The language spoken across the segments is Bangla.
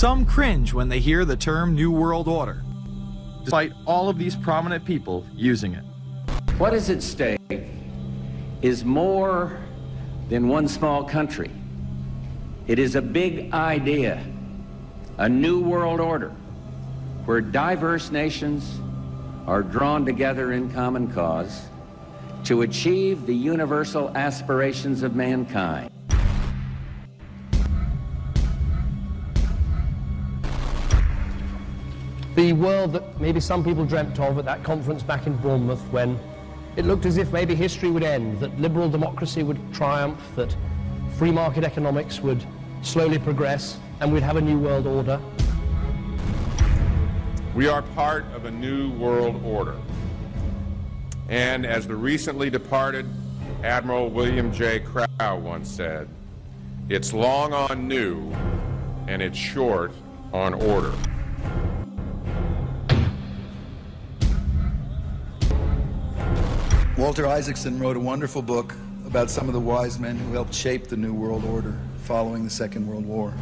Some cringe when they hear the term New World Order, despite all of these prominent people using it. What is at stake is more than one small country. It is a big idea, a new world order, where diverse nations are drawn together in common cause to achieve the universal aspirations of mankind. The world that maybe some people dreamt of at that conference back in Bournemouth, when it looked as if maybe history would end, that liberal democracy would triumph, that free market economics would slowly progress, and we'd have a new world order. We are part of a new world order. And as the recently departed Admiral William J. Crowe once said, it's long on new and it's short on order. Walter Isaacson wrote a wonderful book about some of the wise men who helped shape the New World Order following the Second World War.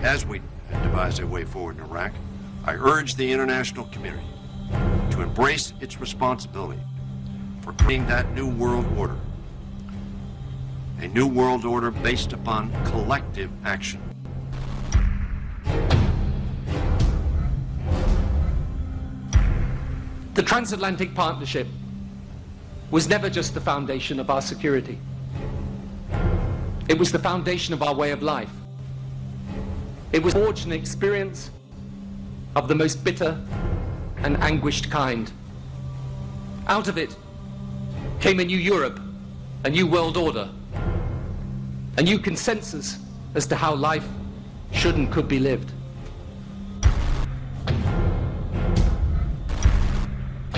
As we devise a way forward in Iraq, I urge the international community to embrace its responsibility for creating that new world order, a new world order based upon collective action. The transatlantic partnership was never just the foundation of our security. It was the foundation of our way of life. It was forged an experience of the most bitter and anguished kind. Out of it came a new Europe, a new world order, a new consensus as to how life should and could be lived.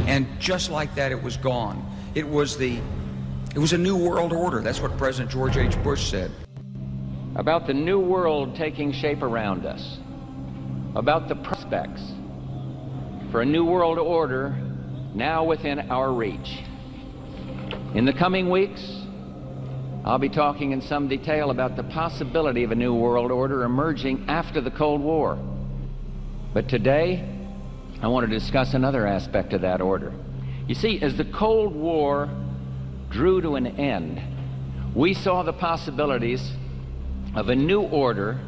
And just like that, it was gone. It was a new world order. That's what President George H. Bush said. About the new world taking shape around us, about the prospects for a new world order now within our reach. In the coming weeks, I'll be talking in some detail about the possibility of a new world order emerging after the Cold War. But today, I want to discuss another aspect of that order. You see, as the Cold War drew to an end, we saw the possibilities of a new order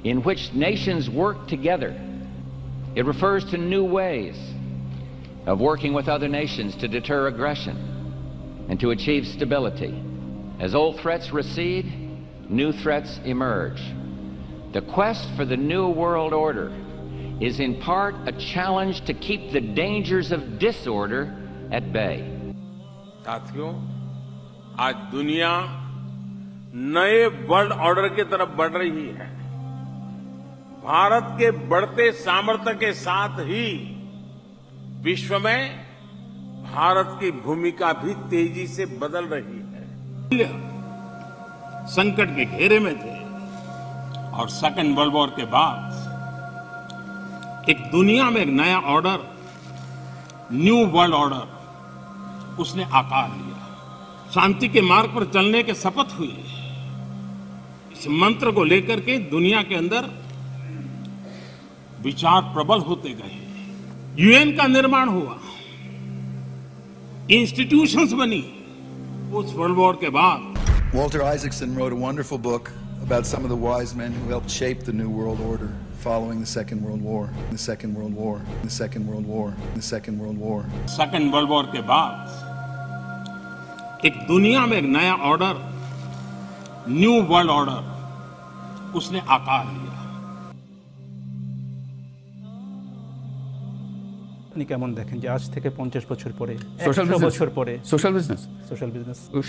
in which nations work together. It refers to new ways of working with other nations to deter aggression and to achieve stability. As old threats recede, new threats emerge. The quest for the new world order is in part a challenge to keep the dangers of disorder at bay. साथियों, आज दुनिया नए वर्ल्ड ऑर्डर की तरफ बढ़ रही है। भारत के बढ़ते सामर्थ्य के साथ ही विश्व में भारत की भूमिका भी तेजी से बदल रही है। संकट के घेरे में थे और सेकेंड वर्ल्ड वॉर के बाद एक दुनिया में एक नया ऑर्डर, न्यू वर्ल्ड ऑर्डर, उसने आकार लिया। शांति के मार्ग पर चलने के शपथ हुई। इस मंत्र को लेकर के दुनिया के अंदर विचार प्रबल होते गए। यूएन का निर्माण हुआ, इंस्टीट्यूशंस बनी। उस वर्ल्ड वॉर के बाद Walter Isaacson wrote a wonderful book about some of the wise men who helped shape the New World Order following the Second World War. The Second World War. The Second World War. The Second World War. Second world war के बाद एक दुनिया में एक नया ऑर्डर, न्यू वर्ल्ड ऑर्डर, उसने आकार लिया। আপনি কেমন দেখেন যে আজ থেকে 50 বছর পরে, সোশ্যাল 100 বছর পরে সোশ্যাল বিজনেস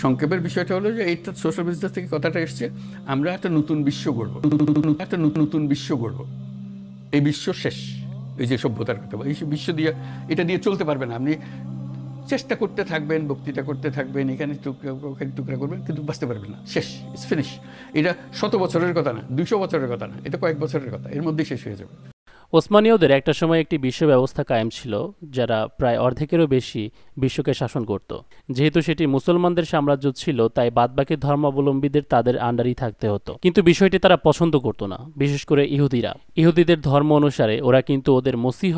সংক্ষেপের বিষয়টা হলো যে এইটা সোশ্যাল বিজনেস থেকে কথাটা এসছে, আমরা একটা নতুন বিশ্ব গড়ব, একটা নতুন বিশ্ব গড়ব। এই বিশ্ব শেষ, এই যে সভ্যতার কথা, এই বিশ্ব দিয়ে এটা দিয়ে চলতে পারবে না। আপনি চেষ্টা করতে থাকবেন, বক্তৃতা করতে থাকবেন, এখানে টুকরা করবেন, কিন্তু বাঁচতে পারবেন না। শেষ, ইটস ফিনিশ। এটা 100 বছরের কথা না, 200 বছরের কথা না, এটা কয়েক বছরের কথা, এর মধ্যেই শেষ হয়ে যাবে। ওসমানীয়দের একটা সময় একটি বিশ্ব ব্যবস্থা কায়েম ছিল যারা প্রায় অর্ধেকেরও বেশি বিশ্বকে শাসন করত। যেহেতু সেটি মুসলমানদের সাম্রাজ্য ছিল তাই বাদবাকি ধর্মাবলম্বীদের তাদের আন্ডারেই থাকতে হতো, কিন্তু বিষয়টি তারা পছন্দ করত না, বিশেষ করে ইহুদিরা। ইহুদিদের ধর্ম অনুসারে ওরা কিন্তু ওদের মসিহ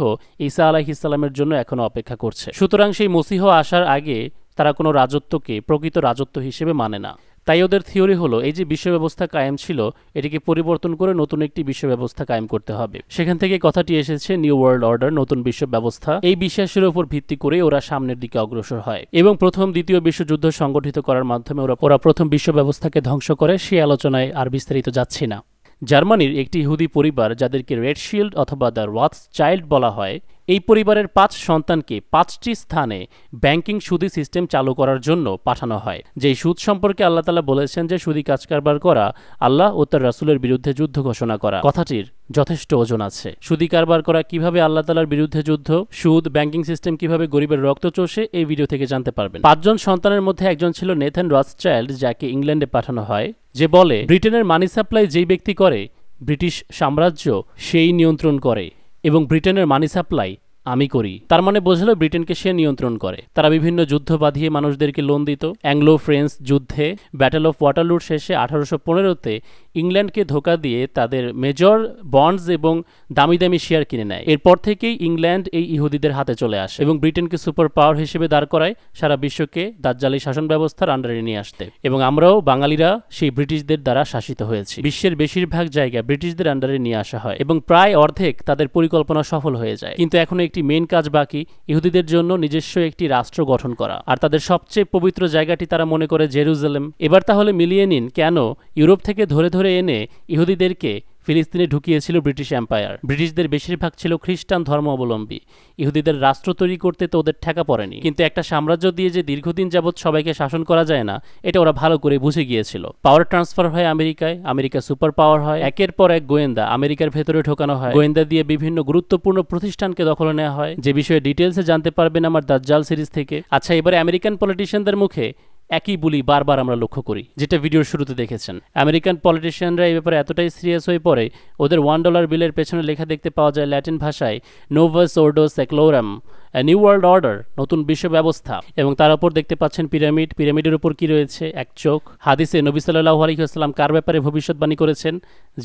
ঈসা আলাইহিস সালামের জন্য এখনো অপেক্ষা করছে। সুতরাং সেই মসিহ আসার আগে তারা কোনো রাজত্বকে প্রকৃত রাজত্ব হিসেবে মানে না। তাই ওদের থিওরি হলো এই যে বিশ্ব ব্যবস্থা কায়েম ছিল এটিকে পরিবর্তন করে নতুন একটি বিশ্ব ব্যবস্থা কায়েম করতে হবে। সেখান থেকে কথাটি এসেছে নিউ ওয়ার্ল্ড অর্ডার, নতুন বিশ্ব ব্যবস্থা। এই বিশ্বাসের উপর ভিত্তি করে ওরা সামনের দিকে অগ্রসর হয় এবং প্রথম দ্বিতীয় বিশ্বযুদ্ধ সংগঠিত করার মাধ্যমে ওরা প্রথম বিশ্ব ব্যবস্থাকে ধ্বংস করে। সেই আলোচনায় আর বিস্তারিত যাচ্ছি না। জার্মানির একটি ইহুদি পরিবার যাদেরকে রেড শিল্ড অথবা দ্য রথচাইল্ড বলা হয়, এই পরিবারের ৫ সন্তানকে ৫টি স্থানে ব্যাংকিং সুদি সিস্টেম চালু করার জন্য পাঠানো হয়। যেই সুদ সম্পর্কে আল্লাহ তাআলা বলেছেন যে সুদি কাজ কারবার করা আল্লাহ ও তার রাসূলের বিরুদ্ধে যুদ্ধ ঘোষণা করা। কথাটির যথেষ্ট ওজন আছে। সুদি কারবার করা কিভাবে আল্লাহ তাআলার বিরুদ্ধে যুদ্ধ, সুদ, ব্যাংকিং সিস্টেম কিভাবে গরিবের রক্ত চষে, এই ভিডিও থেকে জানতে পারবেন। ৫ জন সন্তানের মধ্যে একজন ছিল নেথান রথচাইল্ড, যাকে ইংল্যান্ডে পাঠানো হয়, যে বলে ব্রিটেনের মানি সাপ্লাই যেই ব্যক্তি করে ব্রিটিশ সাম্রাজ্য সেই নিয়ন্ত্রণ করে এবং ব্রিটেনের মানি সাপ্লাই আমি করি। তার মানে বোঝালো ব্রিটেনকে সে নিয়ন্ত্রণ করে। তারা বিভিন্ন যুদ্ধ বাঁধিয়ে মানুষদেরকে লোন দিত। অ্যাংলো ফ্রেঞ্চ যুদ্ধে ব্যাটেল অফ ওয়াটারলুর শেষে 1815-তে ইংল্যান্ডকে ধোকা দিয়ে তাদের মেজর বন্ডস এবং দামি দামি শেয়ার কিনে নেয়। এরপর থেকেই ইংল্যান্ড এই ইহুদিদের হাতে চলে আসে এবং ব্রিটেনকে সুপার পাওয়ার হিসেবে দাঁড় করায় সারা বিশ্বকে দাজ্জালি শাসন ব্যবস্থার আন্ডারে নিয়ে আসতে। এবং আমরাও বাঙালিরা সেই ব্রিটিশদের দ্বারা শাসিত হয়েছি। বিশ্বের বেশিরভাগ জায়গা ব্রিটিশদের আন্ডারে নিয়ে আসা হয় এবং প্রায় অর্ধেক তাদের পরিকল্পনা সফল হয়ে যায়। কিন্তু এখনো একটি মেইন কাজ বাকি, ইহুদিদের জন্য নিজস্ব একটি রাষ্ট্র গঠন করা। আর তাদের সবচেয়ে পবিত্র জায়গাটি তারা মনে করে জেরুজালেম। এবার তাহলে মিলিয়ে নিন কেন ইউরোপ থেকে ধরে ধরে এনে ইহুদিদেরকে ফিলিস্তিনে ঢুকিয়েছিল ব্রিটিশ এম্পায়ার। ব্রিটিশদের বেশিরভাগ ছিল খ্রিস্টান ধর্ম অবলম্বী। ইহুদিদের রাষ্ট্র তৈরি করতে তো ওদের ঠেকা পড়েনি, কিন্তু একটা সাম্রাজ্য দিয়ে যে দীর্ঘদিন যাবৎ সবাইকে শাসন করা যায় না এটা ওরা ভালো করে বুঝে গিয়েছিল। পাওয়ার ট্রান্সফার হয় আমেরিকায়, আমেরিকা সুপার পাওয়ার হয়, একের পর এক গোয়েন্দা আমেরিকার ভেতরে ঢোকানো হয়, গোয়েন্দা দিয়ে বিভিন্ন গুরুত্বপূর্ণ প্রতিষ্ঠানকে দখলে নেওয়া হয়, যে বিষয়ে ডিটেলসে জানতে পারবেন আমার দাজ্জাল সিরিজ থেকে। আচ্ছা, এবারে আমেরিকান পলিটিশিয়ানদের মুখে একই বুলি বারবার আমরা লক্ষ্য করি, যেটা ভিডিওর শুরুতে দেখেছেন। আমেরিকান পলিটিশিয়ানরা এই ব্যাপারে এতটাই সিরিয়াস হয়ে পড়ে ওদের $1 বিলের পেছনে লেখা দেখতে পাওয়া যায় ল্যাটিন ভাষায় নোভাস অর্ডো সেক্লোরাম, নিউ ওয়ার্ল্ড অর্ডার, নতুন বিশ্ব ব্যবস্থা। এবং তার উপর দেখতে পাচ্ছেন পিরামিড। পিরামিডের উপর কি রয়েছে? এক চোখ। হাদিসে নবী সাল্লাল্লাহু আলাইহি ওয়াসাল্লাম কার ব্যাপারে ভবিষ্যৎবাণী করেছেন?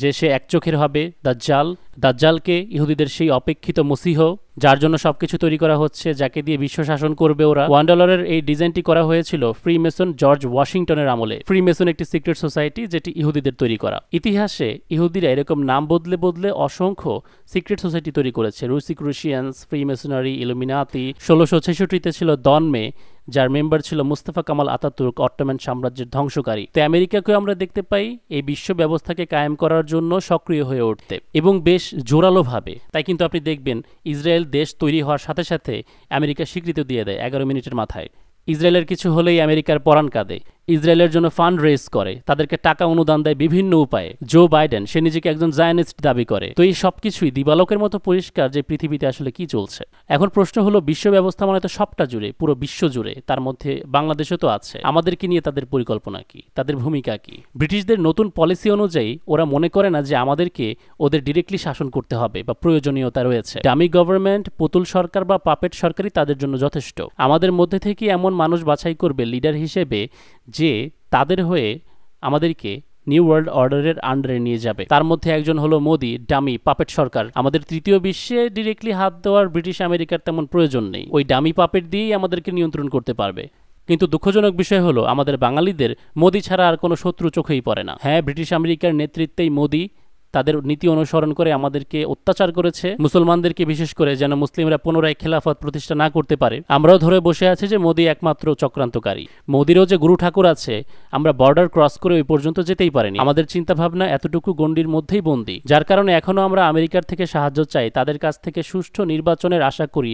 যে সে এক চোখের হবে, দাজ্জাল। দাজ্জালকে ইহুদিদের সেই অপেক্ষিত মসিহ, যার জন্য সবকিছু তৈরি করা হচ্ছে, যাকে দিয়ে বিশ্ব শাসন করবে ওরা। $1 এই ডিজাইনটি করা হয়েছিল ফ্রি মেসন জর্জ ওয়াশিংটনের আমলে। ফ্রি মেসন একটি সিক্রেট সোসাইটি যেটি ইহুদিদের তৈরি করা। ইতিহাসে ইহুদিরা এরকম নাম বদলে বদলে অসংখ্য সিক্রেট সোসাইটি তৈরি করেছে। রুসিক্রুশিয়ানস, ফ্রি মেসনারি, ইলুমিনাতি। 1666-তে ছিল দনমে, যার মেম্বার ছিল মুস্তাফা কামাল আতাতুর্ক, অট্টোমান সাম্রাজ্যের ধ্বংসকারী। তো আমেরিকাকেও আমরা দেখতে পাই এই বিশ্ব ব্যবস্থাকে কায়েম করার জন্য সক্রিয় হয়ে উঠতে, এবং বেশ জোরালোভাবে। তাই কিন্তু আপনি দেখবেন ইসরায়েল দেশ তৈরি হওয়ার সাথে সাথে আমেরিকা স্বীকৃতি দিয়ে দেয় 11 মিনিটের মাথায়। ইসরায়েলের কিছু হলেই আমেরিকার পরাণ কাঁদে। ইসরায়েলের জন্য ফান্ড রেজ করে, তাদেরকে টাকা অনুদান দেয় বিভিন্ন উপায়ে। জো বাইডেন সে নিজেকে একজন জায়নিস্ট দাবি করে। তো এই সবকিছুই দিবালোকের মতো পরিষ্কার যে পৃথিবীতে আসলে কি চলছে। এখন প্রশ্ন হলো বিশ্ব ব্যবস্থা মানে তো সবটা জুড়ে, পুরো বিশ্ব জুড়ে, তার মধ্যে বাংলাদেশও তো আছে। আমাদেরকে নিয়ে তাদের পরিকল্পনা কি, তাদের ভূমিকা কি? ব্রিটিশদের নতুন পলিসি অনুযায়ী ওরা মনে করে না যে আমাদেরকে ওদের ডিরেক্টলি শাসন করতে হবে বা প্রয়োজনীয়তা রয়েছে। ডামি গভর্নমেন্ট, পুতুল সরকার বা পাপেট সরকারই তাদের জন্য যথেষ্ট। আমাদের মধ্যে থেকে এমন মানুষ বাছাই করবে লিডার হিসেবে যে তাদের হয়ে আমাদেরকে নিউ ওয়ার্ল্ড অর্ডারের আন্ডারে নিয়ে যাবে। তার মধ্যে একজন হলো মোদি, ডামি পাপেট সরকার। আমাদের তৃতীয় বিশ্বে ডিরেক্টলি হাত দেওয়ার ব্রিটিশ আমেরিকার তেমন প্রয়োজন নেই। ওই ডামি পাপেট দিয়েই আমাদেরকে নিয়ন্ত্রণ করতে পারবে। কিন্তু দুঃখজনক বিষয় হলো আমাদের বাঙালিদের মোদি ছাড়া আর কোনো শত্রু চোখেই পড়ে না। হ্যাঁ, ব্রিটিশ আমেরিকার নেতৃত্বেই মোদি তাদের নীতি অনুসরণ করে আমাদেরকে অত্যাচার করেছে, মুসলমানদেরকে বিশেষ করে, যেন মুসলিমরা পুনরায় খেলাফত প্রতিষ্ঠা না করতে পারে। আমরাও ধরে বসে আছি যে মোদি একমাত্র চক্রান্তকারী। মোদিরও যে গুরু ঠাকুর আছে, আমরা বর্ডার ক্রস করে ওই পর্যন্ত যেতেই পারিনি। আমাদের চিন্তাভাবনা এতটুকু গণ্ডির মধ্যেই বন্দী, যার কারণে এখনো আমরা আমেরিকার থেকে সাহায্য চাই, তাদের কাছ থেকে সুষ্ঠু নির্বাচনের আশা করি,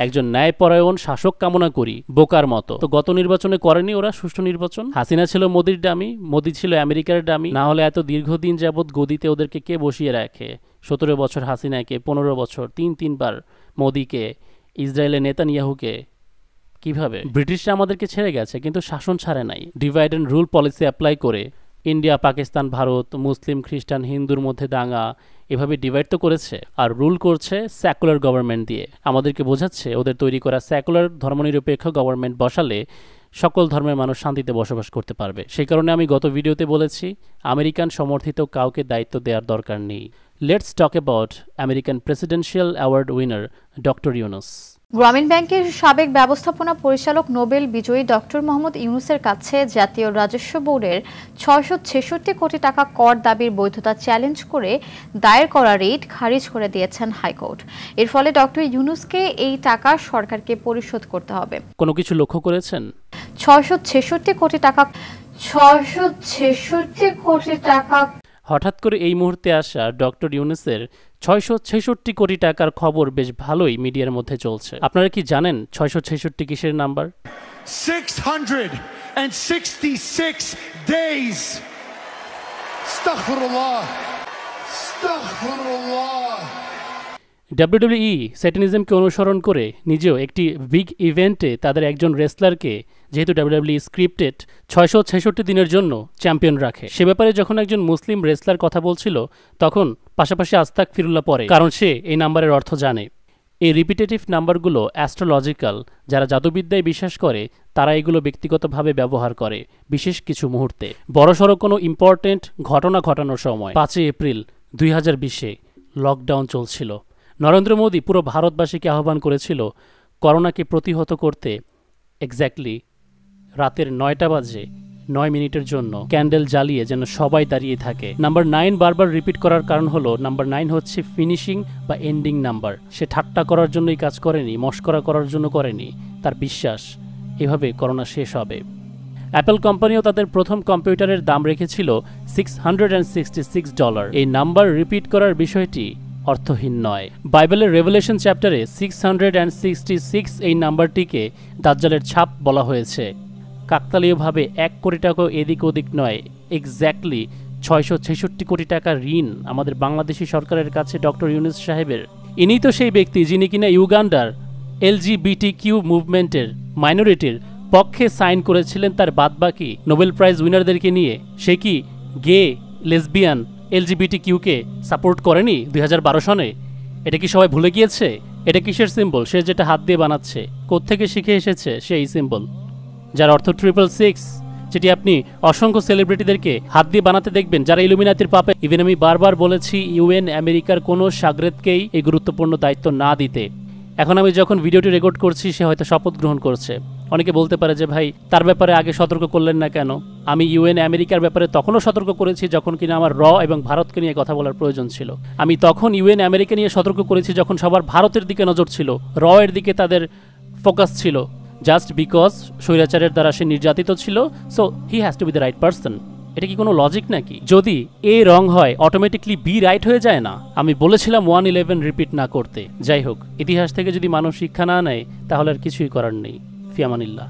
একজন ন্যায়পরায়ণ শাসক কামনা করি, বোকার মতো। তো গত নির্বাচনে করেনি ওরা সুষ্ঠু নির্বাচন। হাসিনা ছিল মোদির ডামি, মোদি ছিল আমেরিকার ডামি। না হলে এত দীর্ঘদিন যাবৎ গদিতে ওদের কে বসিয়ে রাখে? 17 বছর হাসিনাকে, 15 বছর, তিনবার মোদিকে, ইসরায়েলের নেতানিয়াহুকে। কিভাবে? ব্রিটিশরা আমাদেরকে ছেড়ে গেছে কিন্তু শাসন ছাড়ে নাই। Divide and rule policy apply করে ইন্ডিয়া, পাকিস্তান, ভারত, মুসলিম, খ্রিস্টান, হিন্দুর মধ্যে দাঙ্গা, এভাবে ডিভাইড তো করেছে, আর রুল করছে সেকুলার গভর্নমেন্ট দিয়ে। আমাদেরকে বোঝাচ্ছে ওদের তৈরি করা সেকুলার ধর্মনিরপেক্ষ গভর্নমেন্ট বসালে সকল ধর্মের মানুষ শান্তিতে বসবাস করতে পারবে। সেই কারণে আমি গত ভিডিওতে বলেছি আমেরিকান সমর্থিত কাউকে দায়িত্ব দেওয়ার দরকার নেই। Let's talk about American presidential award winner doctor Yunus. গ্রামীণ ব্যাংকের সাবেক ব্যবস্থাপনা পরিচালক নোবেল বিজয়ী ডক্টর মোহাম্মদ ইউনুসের কাছে জাতীয় রাজস্ব বোর্ডের 666 কোটি টাকা কর দাবির বৈধতা চ্যালেঞ্জ করে দায়ের করা রিট খারিজ করে দিয়েছেন হাইকোর্ট। এর ফলে ডক্টর ইউনুসকে এই টাকা সরকারকে পরিশোধ করতে হবে। কোনো কিছু লক্ষ্য করেছেন? 666 কোটি টাকা 666 কোটি টাকা। হঠাৎ করে এই মুহূর্তে আসা ডক্টর ইউনুসের 666 কোটি টাকার খবর বেশ ভালোই মিডিয়ার মধ্যে চলছে। আপনারা কি জানেন 666 কিসের number? 666 days. Astaghfirullah. Astaghfirullah. WWE স্যাটানিজমকে অনুসরণ করে নিজেও একটি বিগ ইভেন্টে তাদের একজন রেসলারকে, যেহেতু WWE স্ক্রিপ্টেড, 666 দিনের জন্য চ্যাম্পিয়ন রাখে। সে ব্যাপারে যখন একজন মুসলিম রেসলার কথা বলছিল তখন পাশাপাশি আস্তাগফিরুল্লাহ পড়ে, কারণ সে এই নাম্বারের অর্থ জানে। এই রিপিটেটিভ নাম্বারগুলো অ্যাস্ট্রোলজিক্যাল, যারা জাদুবিদ্যায় বিশ্বাস করে তারা এগুলো ব্যক্তিগতভাবে ব্যবহার করে বিশেষ কিছু মুহূর্তে। বড়সড় কোনো ইম্পর্টেন্ট ঘটনা ঘটানোর সময় 5 এপ্রিল 2020-এ লকডাউন চলছিল। নরেন্দ্র মোদী পুরো ভারতবাসীকে আহ্বান করেছিল করোনাকে প্রতিহত করতে এক্স্যাক্টলি রাতের 9টা বাজে 9 মিনিটের জন্য ক্যান্ডেল জ্বালিয়ে যেন সবাই দাঁড়িয়ে থাকে। নাম্বার 9 বারবার রিপিট করার কারণ হলো নাম্বার 9 হচ্ছে ফিনিশিং বা এন্ডিং নাম্বার। সে ঠাট্টা করার জন্যই কাজ করেনি, মস্করা করার জন্য করেনি, তার বিশ্বাস এভাবে করোনা শেষ হবে। অ্যাপল কোম্পানিও তাদের প্রথম কম্পিউটারের দাম রেখেছিল $666। এই নাম্বার রিপিট করার বিষয়টি অর্থহীন নয়। বাইবেলের রেভেলেশন চ্যাপ্টারে 666 এই নাম্বারটিকে দাজ্জালের ছাপ বলা হয়েছে। কাকতালীয়ভাবে 1 কোটি টাকাও এদিক ওদিক নয়, এক্স্যাক্টলি 666 কোটি টাকা ঋণ আমাদের বাংলাদেশি সরকারের কাছে ডক্টর ইউনুস সাহেবের। ইনি তো সেই ব্যক্তি যিনি কিনা ইউগান্ডার LGBTQ মুভমেন্টের মাইনরিটির পক্ষে সাইন করেছিলেন তার বাদবাকি নোবেল প্রাইজ উইনারদেরকে নিয়ে। সে কি গে, লেসবিয়ান, LGBTQ-কে সাপোর্ট করেনি 2012 সনে? এটা কি সবাই ভুলে গিয়েছে? এটা কিসের সিম্বল? সে যেটা হাত দিয়ে বানাচ্ছে, কোত্থেকে শিখে এসেছে সেই সিম্বল, যার অর্থ 666, যেটি আপনি অসংখ্য সেলিব্রিটিদেরকে হাত দিয়ে বানাতে দেখবেন যারা ইলুমিনাতির পাপে। ইভেন আমি বারবার বলেছি UN আমেরিকার কোনো সাগরেদকেই এই গুরুত্বপূর্ণ দায়িত্ব না দিতে। এখন আমি যখন ভিডিওটি রেকর্ড করছি সে হয়তো শপথ গ্রহণ করছে। অনেকে বলতে পারে যে ভাই তার ব্যাপারে আগে সতর্ক করলেন না কেন? আমি UN আমেরিকার ব্যাপারে তখনও সতর্ক করেছি যখন কিনা আমার এবং ভারতকে নিয়ে কথা বলার প্রয়োজন ছিল। আমি তখন UN আমেরিকা নিয়ে সতর্ক করেছি যখন সবার ভারতের দিকে নজর ছিল, এর দিকে তাদের ফোকাস ছিল, জাস্ট বিকজ স্বৈরাচারের দ্বারা সে নির্যাতিত ছিল। So he has to B the right person. এটা কি কোনো লজিক নাকি? যদি A রং হয় অটোমেটিকলি B রাইট হয়ে যায় না? আমি বলেছিলাম 111 রিপিট না করতে। যাই হোক, ইতিহাস থেকে যদি মানুষ শিক্ষা না নেয় তাহলে আর কিছুই করার নেই। ফি আমানিল্লাহ।